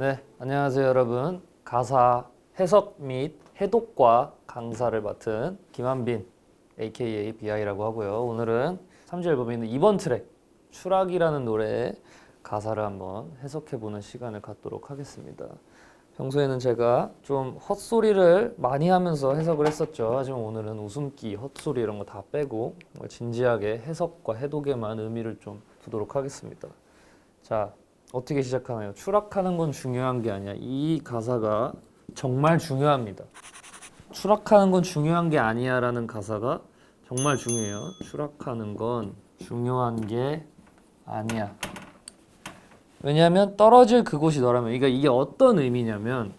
네, 안녕하세요 여러분. 가사 해석 및 해독과 강사를 맡은 김한빈 aka BI라고 하고요. 오늘은 3집 앨범에 있는 2번 트랙 추락이라는 노래의 가사를 한번 해석해보는 시간을 갖도록 하겠습니다. 평소에는 제가 좀 헛소리를 많이 하면서 해석을 했었죠. 하지만 오늘은 웃음기, 헛소리 이런 거 다 빼고 진지하게 해석과 해독에만 의미를 좀 두도록 하겠습니다. 자, 어떻게 시작하나요? 추락하는 건 중요한 게 아니야. 이 가사가 정말 중요합니다. 추락하는 건 중요한 게 아니야 라는 가사가 정말 중요해요. 추락하는 건 중요한 게 아니야. 왜냐하면 떨어질 그곳이 너라면, 그러니까 이게 어떤 의미냐면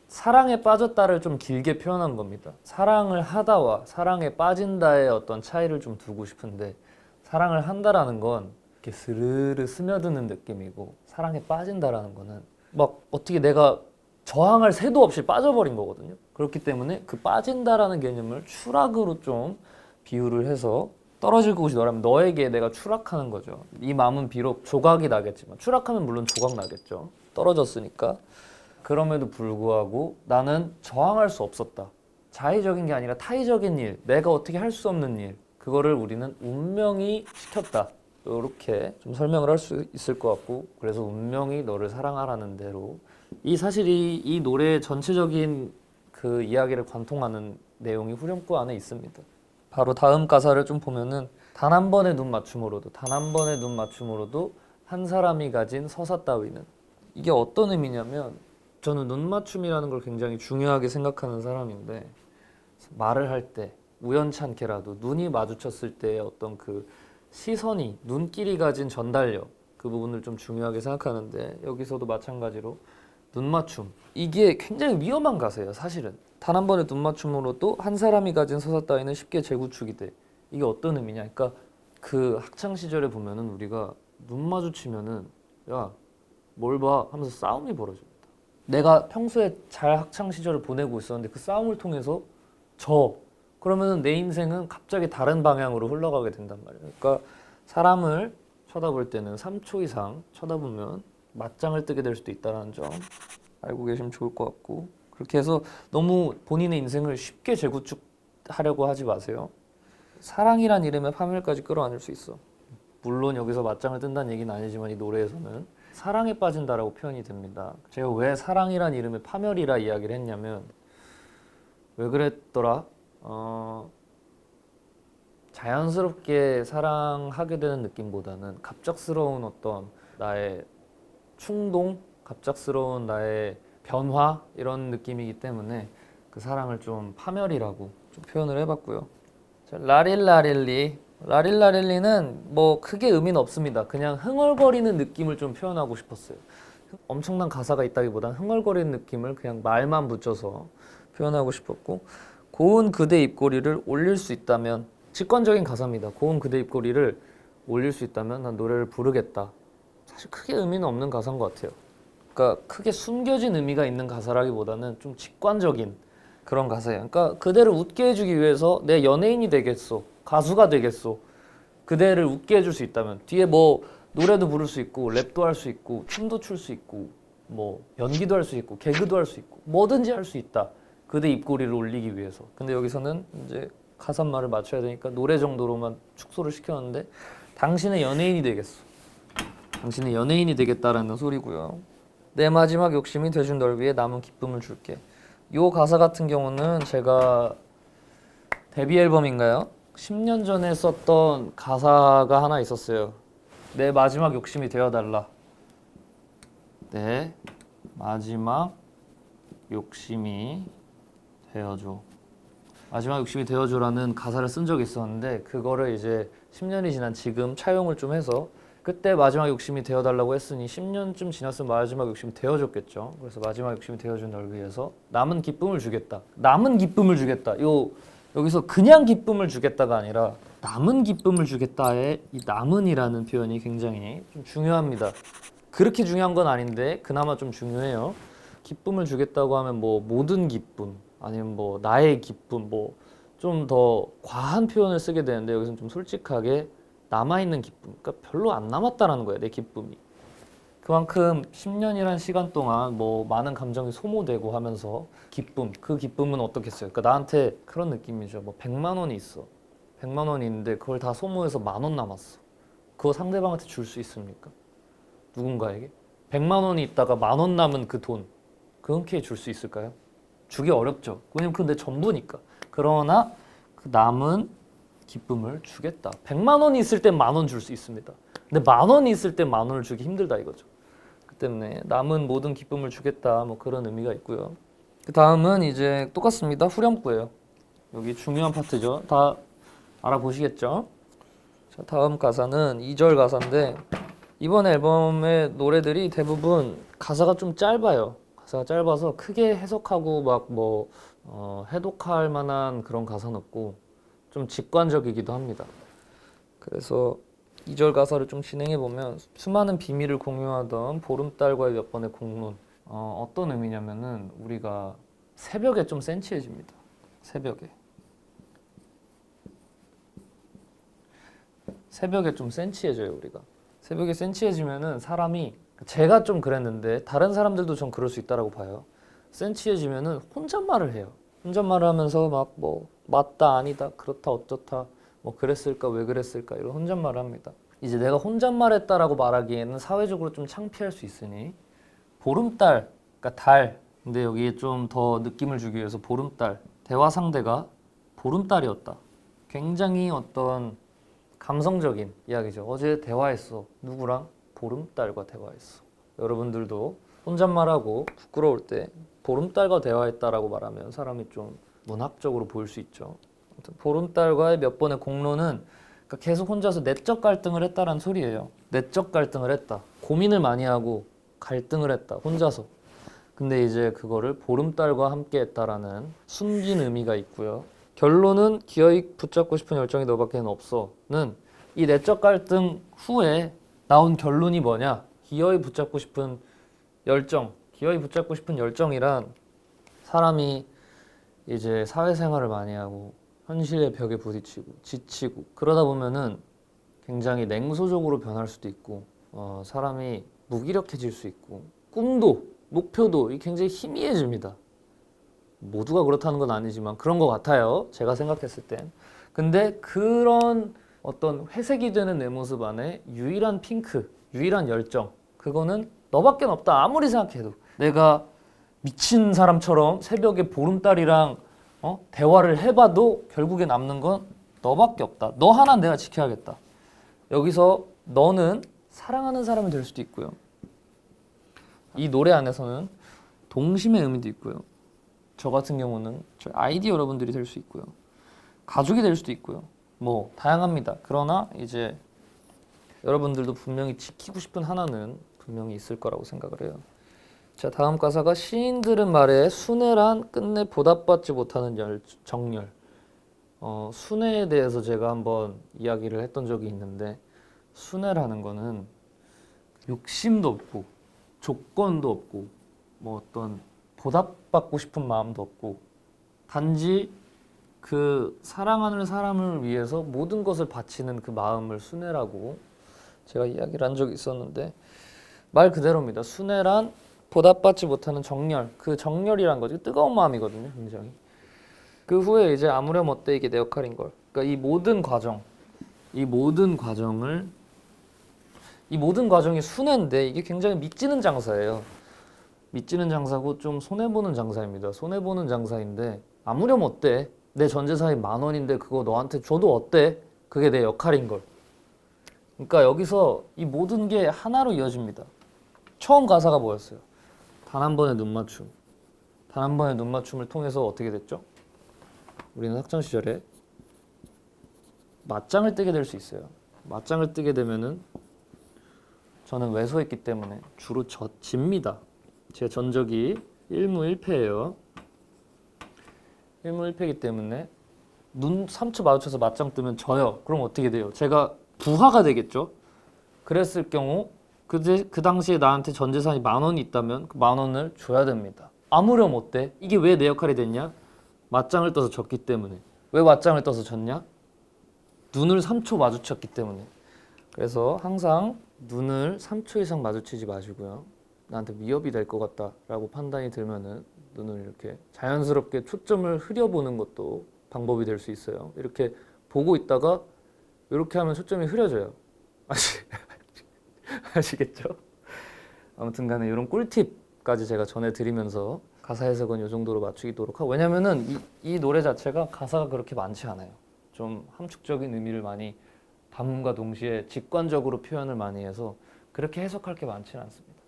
사랑에 빠졌다를 좀 길게 표현한 겁니다. 사랑을 하다와 사랑에 빠진다의 어떤 차이를 좀 두고 싶은데, 사랑을 한다라는 건 이렇게 스르르 스며드는 느낌이고, 사랑에 빠진다라는 거는 막 어떻게 내가 저항할 새도 없이 빠져버린 거거든요. 그렇기 때문에 그 빠진다라는 개념을 추락으로 좀 비유를 해서, 떨어질 곳이 너라면 너에게 내가 추락하는 거죠. 이 마음은 비록 조각이 나겠지만, 추락하면 물론 조각 나겠죠. 떨어졌으니까. 그럼에도 불구하고 나는 저항할 수 없었다. 자의적인 게 아니라 타의적인 일, 내가 어떻게 할 수 없는 일, 그거를 우리는 운명이 시켰다. 이렇게 좀 설명을 할 수 있을 것 같고, 그래서 운명이 너를 사랑하라는 대로 이 사실이 이 노래의 전체적인 그 이야기를 관통하는 내용이 후렴구 안에 있습니다. 바로 다음 가사를 좀 보면은, 단 한 번의 눈 맞춤으로도, 단 한 번의 눈 맞춤으로도 한 사람이 가진 서사 따위는, 이게 어떤 의미냐면, 저는 눈 맞춤이라는 걸 굉장히 중요하게 생각하는 사람인데, 말을 할 때 우연찮게라도 눈이 마주쳤을 때의 어떤 그 시선이, 눈길이 가진 전달력, 그 부분을 좀 중요하게 생각하는데, 여기서도 마찬가지로 눈 맞춤, 이게 굉장히 위험한 가사예요. 사실은 단 한 번의 눈 맞춤으로도 한 사람이 가진 서사 따위는 쉽게 재구축이 돼. 이게 어떤 의미냐, 그러니까 그 학창 시절에 보면은 우리가 눈 마주치면은 야 뭘 봐 하면서 싸움이 벌어집니다. 내가 평소에 잘 학창 시절을 보내고 있었는데 그 싸움을 통해서 그러면은 내 인생은 갑자기 다른 방향으로 흘러가게 된단 말이에요. 그러니까 사람을 쳐다볼 때는 3초 이상 쳐다보면 맞짱을 뜨게 될 수도 있다는 점 알고 계시면 좋을 것 같고, 그렇게 해서 너무 본인의 인생을 쉽게 재구축하려고 하지 마세요. 사랑이란 이름의 파멸까지 끌어안을 수 있어. 물론 여기서 맞짱을 뜬다는 얘기는 아니지만 이 노래에서는 사랑에 빠진다라고 표현이 됩니다. 제가 왜 사랑이란 이름의 파멸이라 이야기를 했냐면, 왜 그랬더라? 자연스럽게 사랑하게 되는 느낌보다는 갑작스러운 어떤 나의 충동, 갑작스러운 나의 변화, 이런 느낌이기 때문에 그 사랑을 좀 파멸이라고 좀 표현을 해봤고요. 자, 라릴라릴리. 라릴라릴리는 뭐 크게 의미는 없습니다. 그냥 흥얼거리는 느낌을 좀 표현하고 싶었어요. 엄청난 가사가 있다기보다는 흥얼거리는 느낌을 그냥 말만 붙여서 표현하고 싶었고, 고운 그대 입꼬리를 올릴 수 있다면, 직관적인 가사입니다. 고운 그대 입꼬리를 올릴 수 있다면 난 노래를 부르겠다. 사실 크게 의미는 없는 가사인 것 같아요. 그러니까 크게 숨겨진 의미가 있는 가사라기보다는 좀 직관적인 그런 가사예요. 그러니까 그대를 웃게 해주기 위해서 내 연예인이 되겠소, 가수가 되겠소, 그대를 웃게 해줄 수 있다면, 뒤에 뭐 노래도 부를 수 있고 랩도 할 수 있고 춤도 출 수 있고 뭐 연기도 할 수 있고 개그도 할 수 있고 뭐든지 할 수 있다. 그대 입꼬리를 올리기 위해서. 근데 여기서는 이제 가사말을 맞춰야 되니까 노래 정도로만 축소를 시켰는데, 당신의 연예인이 되겠소, 당신의 연예인이 되겠다라는 소리고요. 내 마지막 욕심이 돼준 널 위해 남은 기쁨을 줄게. 요 가사 같은 경우는 제가 데뷔 앨범인가요? 10년 전에 썼던 가사가 하나 있었어요. 내 마지막 욕심이 되어달라. 내 마지막 욕심이 되어줘. 마지막 욕심이 되어줘라는 가사를 쓴 적이 있었는데, 그거를 이제 10년이 지난 지금 차용을 좀 해서, 그때 마지막 욕심이 되어달라고 했으니 10년쯤 지났으면 마지막 욕심이 되어줬겠죠. 그래서 마지막 욕심이 되어준 널 위해서 남은 기쁨을 주겠다. 남은 기쁨을 주겠다. 여기서 그냥 기쁨을 주겠다가 아니라 남은 기쁨을 주겠다의 이 남은이라는 표현이 굉장히 좀 중요합니다. 그렇게 중요한 건 아닌데 그나마 좀 중요해요. 기쁨을 주겠다고 하면 뭐 모든 기쁨, 아니면 뭐 나의 기쁨, 뭐 좀 더 과한 표현을 쓰게 되는데, 여기서는 좀 솔직하게 남아있는 기쁨, 그러니까 별로 안 남았다라는 거예요, 내 기쁨이. 그만큼 10년이란 시간 동안 뭐 많은 감정이 소모되고 하면서 기쁨, 그 기쁨은 어떻겠어요? 그러니까 나한테 그런 느낌이죠. 뭐 100만 원이 있어. 100만 원이 있는데 그걸 다 소모해서 10,000원 남았어. 그거 상대방한테 줄 수 있습니까? 누군가에게? 100만 원이 있다가 10,000원 남은 그 돈, 그 흔쾌히 줄 수 있을까요? 주기 어렵죠. 왜냐면 그건 내 전부니까. 그러나 그 남은 기쁨을 주겠다. 100만 원이 있을 땐 10,000원 줄 수 있습니다. 근데 10,000원이 있을 땐 10,000원을 주기 힘들다 이거죠. 그 때문에 남은 모든 기쁨을 주겠다. 뭐 그런 의미가 있고요. 그 다음은 이제 똑같습니다. 후렴구예요. 여기 중요한 파트죠. 다 알아보시겠죠? 자, 다음 가사는 2절 가사인데 이번 앨범의 노래들이 대부분 가사가 좀 짧아요. 가사가 짧아서 크게 해석하고 막 뭐 해독할 만한 그런 가사는 없고 좀 직관적이기도 합니다. 그래서 2절 가사를 좀 진행해 보면 수많은 비밀을 공유하던 보름달과의 몇 번의 공론. 어떤 의미냐면은 우리가 새벽에 좀 센치해집니다. 새벽에 좀 센치해져요, 우리가. 새벽에 센치해지면은 사람이, 제가 좀 그랬는데 다른 사람들도 전 그럴 수 있다라고 봐요. 센치해지면은 혼잣말을 해요. 혼잣말을 하면서 막 뭐 맞다 아니다 그렇다 어쩌다 뭐 그랬을까 왜 그랬을까 이런 혼잣말을 합니다. 이제 내가 혼잣말했다라고 말하기에는 사회적으로 좀 창피할 수 있으니 보름달, 그러니까 달. 근데 여기에 좀 더 느낌을 주기 위해서 보름달, 대화 상대가 보름달이었다. 굉장히 어떤 감성적인 이야기죠. 어제 대화했어. 누구랑? 보름달과 대화했어. 여러분들도 혼잣말하고 부끄러울 때 보름달과 대화했다라고 말하면 사람이 좀 문학적으로 보일 수 있죠. 아무튼 보름달과의 몇 번의 공로는 그러니까 계속 혼자서 내적 갈등을 했다라는 소리예요. 내적 갈등을 했다. 고민을 많이 하고 갈등을 했다. 혼자서. 근데 이제 그거를 보름달과 함께 했다라는 숨긴 의미가 있고요. 결론은 기어이 붙잡고 싶은 열정이 너밖에는 없어는 이 내적 갈등 후에 나온 결론이 뭐냐? 기어이 붙잡고 싶은 열정, 기어이 붙잡고 싶은 열정이란 사람이 이제 사회생활을 많이 하고 현실의 벽에 부딪히고 지치고 그러다 보면은 굉장히 냉소적으로 변할 수도 있고 사람이 무기력해질 수 있고 꿈도 목표도 굉장히 희미해집니다. 모두가 그렇다는 건 아니지만 그런 것 같아요. 제가 생각했을 땐. 근데 그런 어떤 회색이 되는 내 모습 안에 유일한 핑크, 유일한 열정, 그거는 너밖에 없다. 아무리 생각해도. 내가 미친 사람처럼 새벽에 보름달이랑 대화를 해봐도 결국에 남는 건 너밖에 없다. 너 하나 내가 지켜야겠다. 여기서 너는 사랑하는 사람이 될 수도 있고요. 이 노래 안에서는 동심의 의미도 있고요. 저 같은 경우는 저희 아이디 여러분들이 될 수 있고요. 가족이 될 수도 있고요. 뭐 다양합니다. 그러나 이제 여러분들도 분명히 지키고 싶은 하나는 분명히 있을 거라고 생각을 해요. 자, 다음 가사가 시인들은 말해 순애란 끝내 보답받지 못하는 정열. 순애에 대해서 제가 한번 이야기를 했던 적이 있는데 순애라는 거는 욕심도 없고 조건도 없고 뭐 어떤 보답받고 싶은 마음도 없고 단지 그 사랑하는 사람을 위해서 모든 것을 바치는 그 마음을 순애라고 제가 이야기를 한 적이 있었는데 말 그대로입니다. 순애란 보답받지 못하는 정열, 그 정열이란 거죠. 뜨거운 마음이거든요, 굉장히. 그 후에 이제 아무렴 어때 이게 내 역할인 걸. 그러니까 이 모든 과정이 순애인데 이게 굉장히 믿지는 장사예요. 믿지는 장사고 좀 손해보는 장사입니다. 손해보는 장사인데 아무렴 어때? 내 전 재산이 10,000원인데 그거 너한테 줘도 어때? 그게 내 역할인 걸. 그러니까 여기서 이 모든 게 하나로 이어집니다. 처음 가사가 뭐였어요? 단 한 번의 눈 맞춤. 단 한 번의 눈 맞춤을 통해서 어떻게 됐죠? 우리는 학창 시절에 맞짱을 뜨게 될 수 있어요. 맞짱을 뜨게 되면은 저는 외소했기 때문에 주로 집니다. 제 전적이 1무 1패예요. 1무 1패이기 때문에 눈 3초 마주쳐서 맞짱 뜨면 져요. 그럼 어떻게 돼요? 제가 부하가 되겠죠? 그랬을 경우 그 당시에 나한테 전 재산이 10,000원이 있다면 그 10,000원을 줘야 됩니다. 아무렴 어때? 이게 왜 내 역할이 됐냐? 맞짱을 떠서 졌기 때문에. 왜 맞짱을 떠서 졌냐? 눈을 3초 마주쳤기 때문에. 그래서 항상 눈을 3초 이상 마주치지 마시고요. 나한테 위협이 될 것 같다라고 판단이 들면은 눈을 이렇게 자연스럽게 초점을 흐려보는 것도 방법이 될 수 있어요. 이렇게 보고 있다가 이렇게 하면 초점이 흐려져요. 아시겠죠? 아무튼 간에 이런 꿀팁까지 제가 전해드리면서 가사 해석은 이 정도로 맞추도록 하고, 왜냐면은 이 노래 자체가 가사가 그렇게 많지 않아요. 좀 함축적인 의미를 많이 담음과 동시에 직관적으로 표현을 많이 해서 그렇게 해석할 게 많지는 않습니다.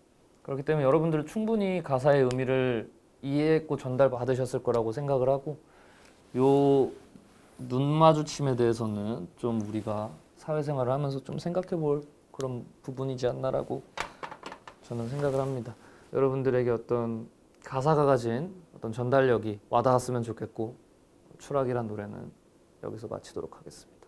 그렇기 때문에 여러분들 충분히 가사의 의미를 이해했고 전달받으셨을 거라고 생각을 하고, 요 눈 마주침에 대해서는 좀 우리가 사회생활을 하면서 좀 생각해 볼 그런 부분이지 않나라고 저는 생각을 합니다. 여러분들에게 어떤 가사가 가진 어떤 전달력이 와닿았으면 좋겠고, 추락이란 노래는 여기서 마치도록 하겠습니다.